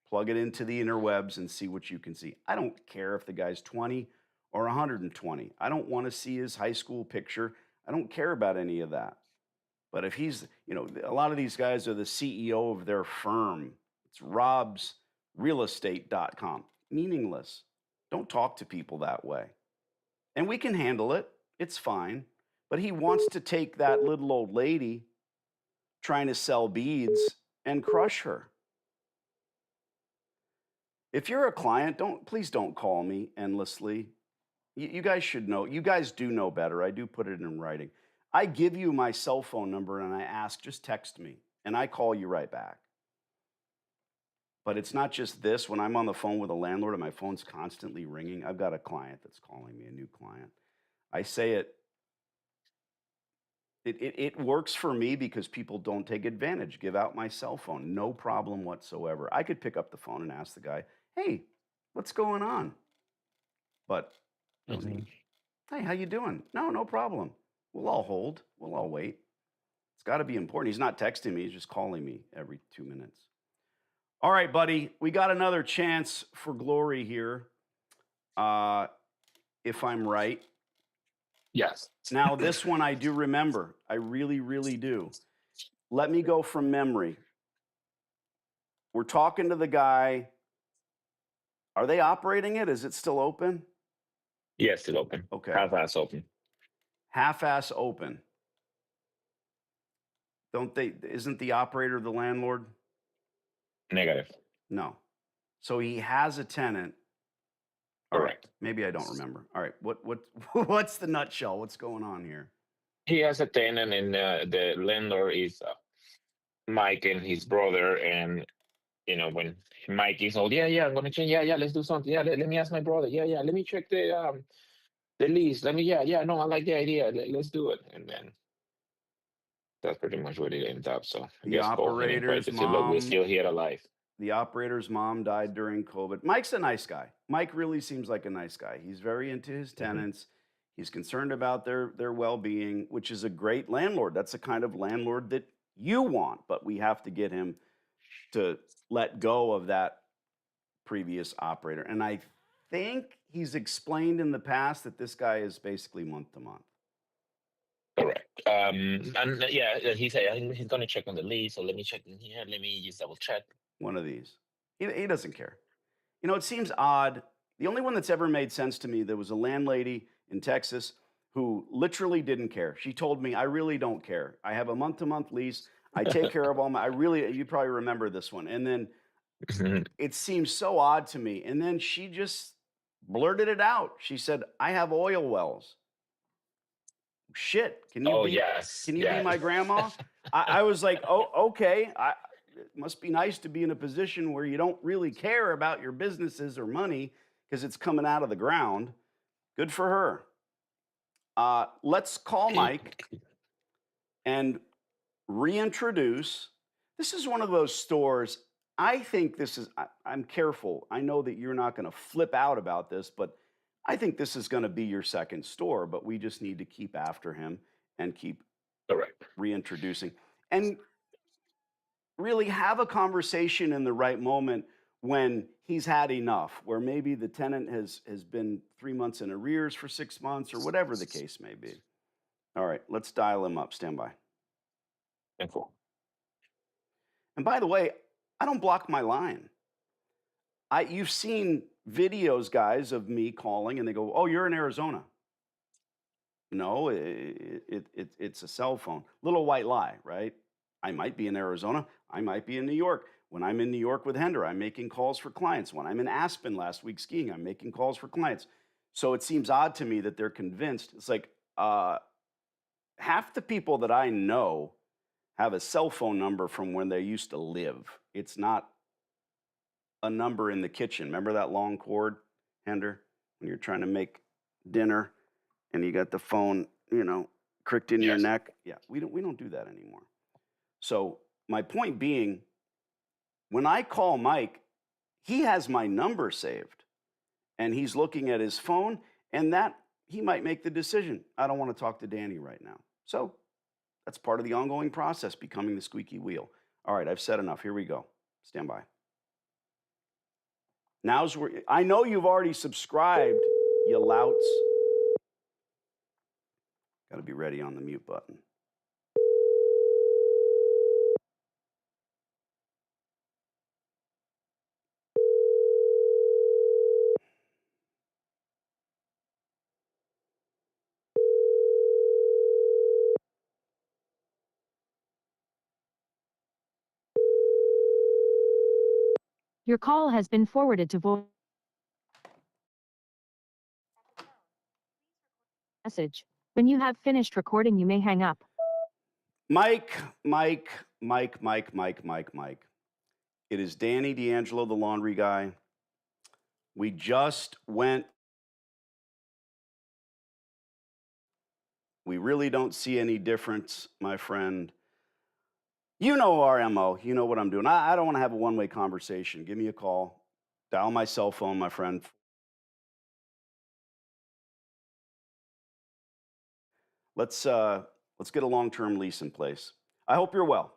plug it into the interwebs and see what you can see. I don't care if the guy's 20 or 120. I don't want to see his high school picture. I don't care about any of that. But if he's, a lot of these guys are the CEO of their firm. It's robsrealestate.com. Meaningless. Don't talk to people that way. And we can handle it. It's fine. But he wants to take that little old lady trying to sell beads and crush her. If you're a client, please don't call me endlessly. You guys should know. You guys do know better. I do put it in writing. I give you my cell phone number and I ask, just text me, and I call you right back. But it's not just this. When I'm on the phone with a landlord and my phone's constantly ringing, I've got a client that's calling me, a new client. I say it works for me because people don't take advantage. Give out my cell phone, no problem whatsoever. I could pick up the phone and ask the guy, hey, what's going on? But no need. Hey, how you doing? No problem. We'll all hold. We'll all wait. It's got to be important. He's not texting me. He's just calling me every 2 minutes. All right, buddy. We got another chance for glory here, if I'm right. Yes. Now, this one I do remember. I really, really do. Let me go from memory. We're talking to the guy. Are they operating it? Is it still open? Yes, still open. Okay. Half-ass open. Half-ass open. Isn't the operator the landlord? Negative. No. So he has a tenant. All right. Correct. Maybe I don't remember. All right. What's the nutshell? What's going on here? He has a tenant, and the landlord is Mike and his brother. And when Mike is all, I'm gonna change. Let's do something. Let me ask my brother. Let me check the lease. Let me. No, I like the idea. Let's do it. And then that's pretty much what it ended up. So I The guess call him and pray operator's to see, look, we're mom. still here alive. The operator's mom died during COVID. Mike's a nice guy. Mike really seems like a nice guy. He's very into his tenants. He's concerned about their well-being, which is a great landlord. That's the kind of landlord that you want, but we have to get him to let go of that previous operator. And I think he's explained in the past that this guy is basically month to month. Correct. And yeah, he said I think he's gonna check on the lease. So let me check in here. Let me just double check. One of these. He doesn't care. You know, it seems odd. The only one that's ever made sense to me, there was a landlady in Texas who literally didn't care. She told me, I really don't care. I have a month-to-month lease. I take care of all my, you probably remember this one. And then it seems so odd to me. And then she just blurted it out. She said, I have oil wells. Shit, can you be my grandma? I was like, oh, okay. It must be nice to be in a position where you don't really care about your businesses or money because it's coming out of the ground. Good for her. Let's call Mike and reintroduce. This is one of those stores. I think this is, I'm careful. I know that you're not going to flip out about this, but I think this is going to be your second store, but we just need to keep after him and keep reintroducing. And really have a conversation in the right moment when he's had enough, where maybe the tenant has been 3 months in arrears for 6 months or whatever the case may be. All right, let's dial him up. Stand by. Info. And by the way, I don't block my line. You've seen videos, guys, of me calling and they go, oh, you're in Arizona. No, it's a cell phone. Little white lie, right? I might be in Arizona. I might be in New York. When I'm in New York with Hender, I'm making calls for clients. When I'm in Aspen last week skiing, I'm making calls for clients. So it seems odd to me that they're convinced. It's like half the people that I know have a cell phone number from when they used to live. It's not a number in the kitchen. Remember that long cord, Hender, when you're trying to make dinner and you got the phone, cricked in your neck? Yeah, we don't do that anymore. So my point being, when I call Mike, he has my number saved and he's looking at his phone, and that he might make the decision. I don't want to talk to Danny right now. So that's part of the ongoing process, becoming the squeaky wheel. All right, I've said enough. Here we go. Stand by. Now's where I know you've already subscribed, you louts. Got to be ready on the mute button. Your call has been forwarded to voice message. When you have finished recording, you may hang up. Mike. It is Danny D'Angelo, the laundry guy. We just went. We really don't see any difference, my friend. You know our MO. You know what I'm doing. I don't want to have a one-way conversation. Give me a call. Dial my cell phone, my friend. Let's get a long-term lease in place. I hope you're well.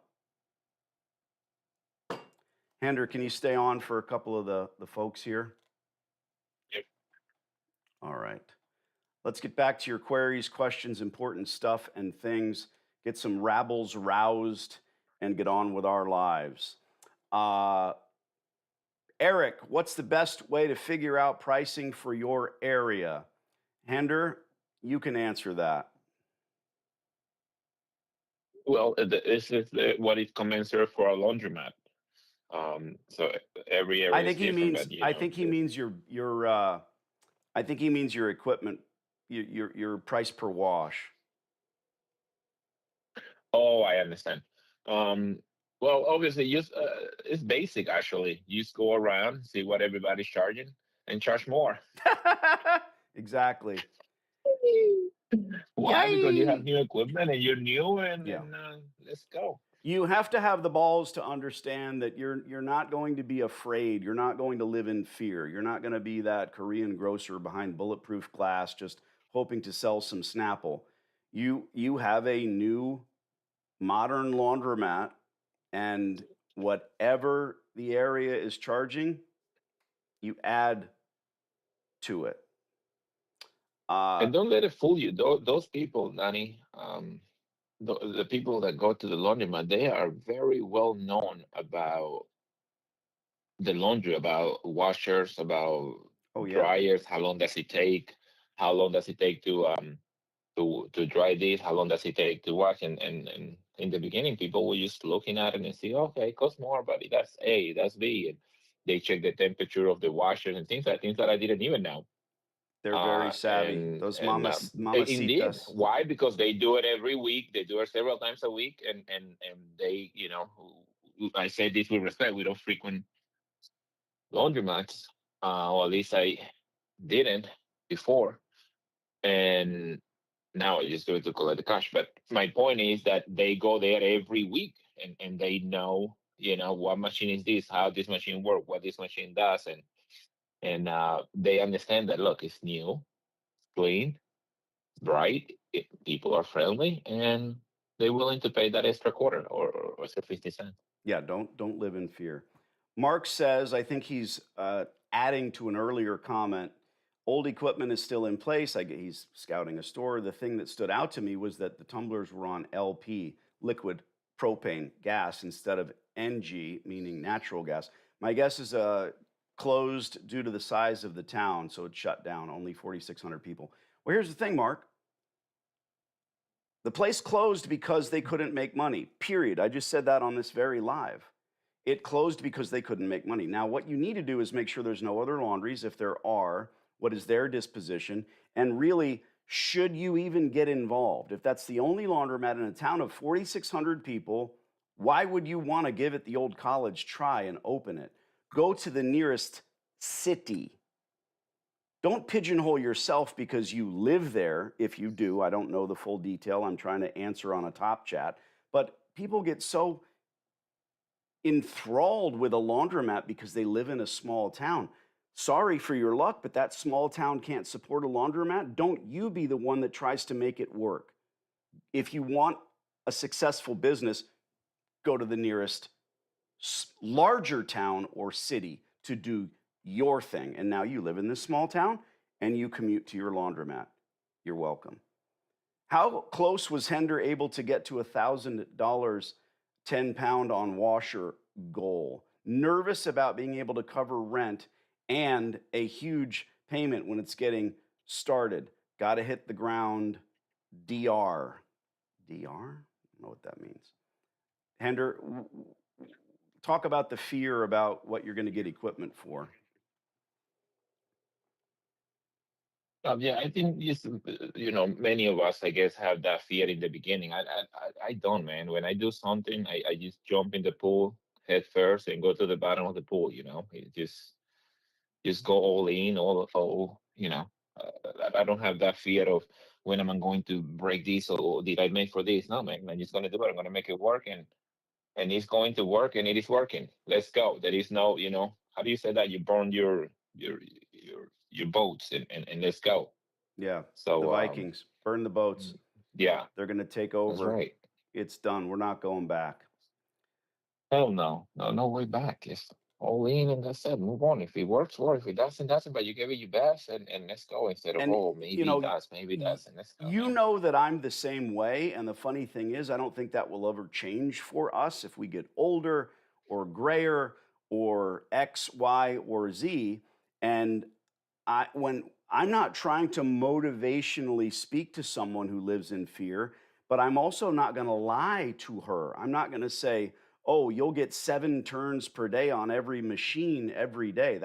Hender, can you stay on for a couple of the folks here? Yep. All right. Let's get back to your queries, questions, important stuff, and things. Get some rabbles roused and get on with our lives. Eric, what's the best way to figure out pricing for your area? Hender, you can answer that. Well, this is what is commensurate for a laundromat. So every area I think is he different. means. But, I think he means your. I think he means your equipment, your price per wash. Oh, I understand. Well, obviously, it's basic actually. You just go around, see what everybody's charging, and charge more. Exactly. Why? Yay! Because you have new equipment and you're new, and let's go. You have to have the balls to understand that you're not going to be afraid. You're not going to live in fear. You're not going to be that Korean grocer behind bulletproof glass just hoping to sell some Snapple. You have a new modern laundromat, and whatever the area is charging, you add to it. And don't let it fool you. Those people, Danny, the people that go to the laundromat, they are very well known about the laundry, about washers, about Oh yeah, dryers. How long does it take? How long does it take to dry this? How long does it take to wash? And in the beginning, people were just looking at it and see, okay, it costs more, but that's A, that's B, and they check the temperature of the washers and things that I didn't even know. they're very savvy. And Those indeed, mamacitas. why? Because they do it every week. They do it several times a week, and they, I say this with respect. We don't frequent laundromats, or at least I didn't before, and now I just do it to collect the cash. But my point is that they go there every week, and they know, what machine is this, how this machine works, what this machine does, and they understand that look, it's new, clean, bright, people are friendly, and they're willing to pay that extra quarter or extra 50 cents. Yeah, don't live in fear. Mark says, I think he's adding to an earlier comment. Old equipment is still in place. He's scouting a store. The thing that stood out to me was that the tumblers were on LP, liquid propane gas, instead of NG, meaning natural gas. My guess is closed due to the size of the town, so it shut down. Only 4,600 people. Well, here's the thing, Mark. The place closed because they couldn't make money, period. I just said that on this very live. It closed because they couldn't make money. Now, what you need to do is make sure there's no other laundries. If there are, what is their disposition? And really, should you even get involved? If that's the only laundromat in a town of 4,600 people, why would you want to give it the old college try and open it? Go to the nearest city. Don't pigeonhole yourself because you live there. If you do, I don't know the full detail. I'm trying to answer on a top chat. But people get so enthralled with a laundromat because they live in a small town. Sorry for your luck, but that small town can't support a laundromat. Don't you be the one that tries to make it work. If you want a successful business, go to the nearest larger town or city to do your thing. And now you live in this small town and you commute to your laundromat. You're welcome. How close was Hender able to get to $1,000 10-pound on washer goal? Nervous about being able to cover rent and a huge payment when it's getting started. Got to hit the ground. DR. DR? I don't know what that means. Hender, talk about the fear about what you're going to get equipment for. Yeah, I think just many of us, I guess, have that fear in the beginning. I don't, man. When I do something, I just jump in the pool head first and go to the bottom of the pool. It just go all in, all. I don't have that fear of when am I going to break this or did I make for this? No, man. I'm just gonna do it. I'm gonna make it work, and it's going to work, and it is working. Let's go. There is no, how do you say that? You burn your boats and let's go. Yeah, So the Vikings burn the boats. Yeah, They're going to take that's over. right. It's done. We're not going back. Hell no, no way back. It's all in, and that's it. Move on. If it works, works. If it doesn't. But you give it your best, and let's go. Instead of And, maybe it does, maybe it doesn't. Let's go. You man. know that I'm the same way. And the funny thing is, I don't think that will ever change for us if we get older or grayer or X, Y, or Z. And when I'm not trying to motivationally speak to someone who lives in fear, but I'm also not going to lie to her. I'm not going to say, oh, you'll get 7 turns per day on every machine every day.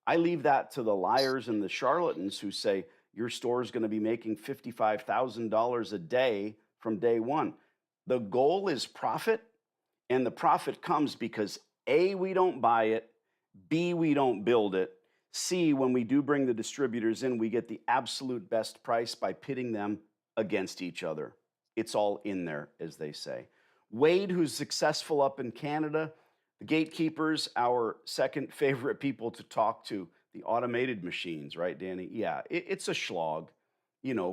I leave that to the liars and the charlatans who say your store is going to be making $55,000 a day from day one. The goal is profit, and the profit comes because A, we don't buy it, B, we don't build it, C, when we do bring the distributors in, we get the absolute best price by pitting them against each other. It's all in there, as they say. Wade, who's successful up in Canada, the gatekeepers, our second favorite people to talk to, the automated machines, right, Danny? Yeah, it's a slog.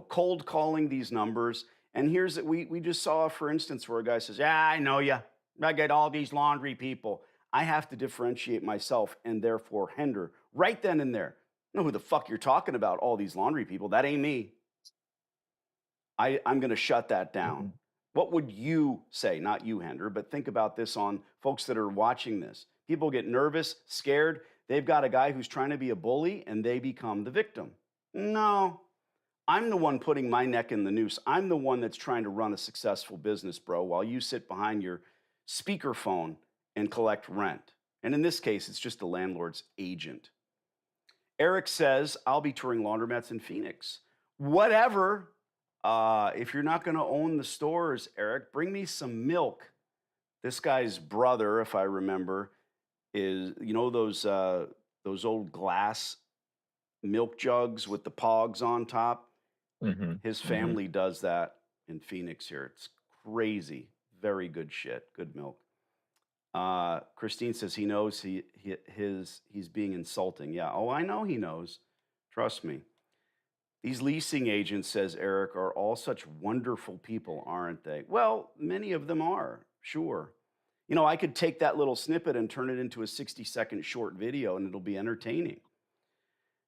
Cold calling these numbers. And here's we just saw, for instance, where a guy says, yeah, I know you. I get all these laundry people. I have to differentiate myself and therefore Hender right then and there. I know who the fuck you're talking about, all these laundry people. That ain't me. I'm going to shut that down. Mhm. What would you say? Not you, Hender, but think about this on folks that are watching this. People get nervous, scared. They've got a guy who's trying to be a bully and they become the victim. No, I'm the one putting my neck in the noose. I'm the one that's trying to run a successful business, bro, while you sit behind your speakerphone and collect rent. And in this case, it's just the landlord's agent. Eric says, I'll be touring laundromats in Phoenix. Whatever. If you're not going to own the stores, Eric, bring me some milk. This guy's brother, if I remember, is, you know, those old glass milk jugs with the pogs on top. Mhm. His Mhm. family does that in Phoenix here. It's crazy. Very good shit. Good milk. Christine says he knows he's being insulting. Yeah. Oh, I know he knows. Trust me. These leasing agents, says Eric, are all such wonderful people, aren't they? Well, many of them are, sure. You know, I could take that little snippet and turn it into a 60-second short video and it'll be entertaining.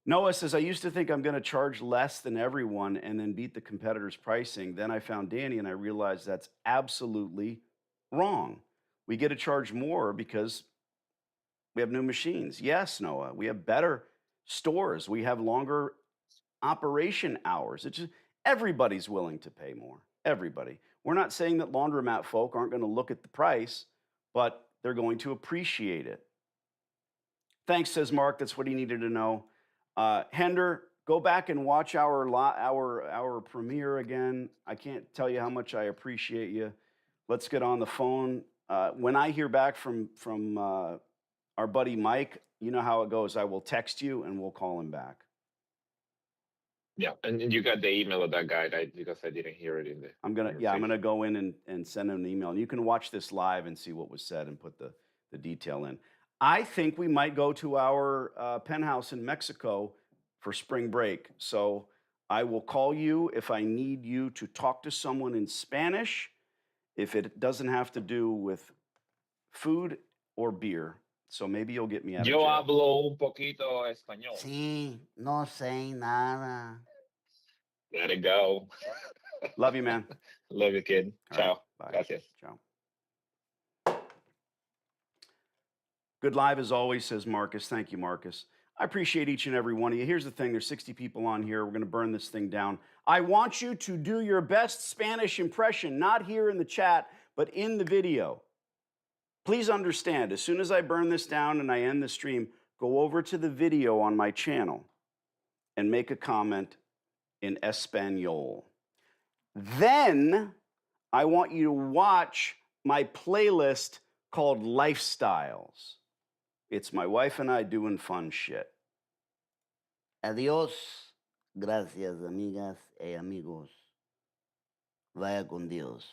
Noah says, I used to think I'm going to charge less than everyone and then beat the competitor's pricing. Then I found Danny and I realized that's absolutely wrong. We get to charge more because we have new machines. Yes, Noah, we have better stores. We have longer operation hours. It's just everybody's willing to pay more. Everybody. We're not saying that laundromat folk aren't going to look at the price, but they're going to appreciate it. Thanks, says Mark. That's what he needed to know. Hender, go back and watch our premiere again. I can't tell you how much I appreciate you. Let's get on the phone. When I hear back from our buddy Mike, you know how it goes. I will text you and we'll call him back. Yeah, and you got the email of that guy, right? Because I didn't hear it in the I'm gonna conversation. go in and send him an email, and you can watch this live and see what was said and put the detail in. I think we might go to our penthouse in Mexico for spring break. So I will call you if I need you to talk to someone in Spanish, if it doesn't have to do with food or beer. So maybe you'll get me out of Yo jail. hablo un poquito español. Sí, no sé nada. Let it go. Love you, man. Love you, kid. All right, Ciao. bye. Gracias. Ciao. Good live as always, says Marcus. Thank you, Marcus. I appreciate each and every one of you. Here's the thing, there's 60 people on here. We're going to burn this thing down. I want you to do your best Spanish impression, not here in the chat, but in the video. Please understand, as soon as I burn this down and I end the stream, go over to the video on my channel and make a comment in Espanol. Then I want you to watch my playlist called Lifestyles. It's my wife and I doing fun shit. Adiós. Gracias, amigas y amigos. Vaya con Dios.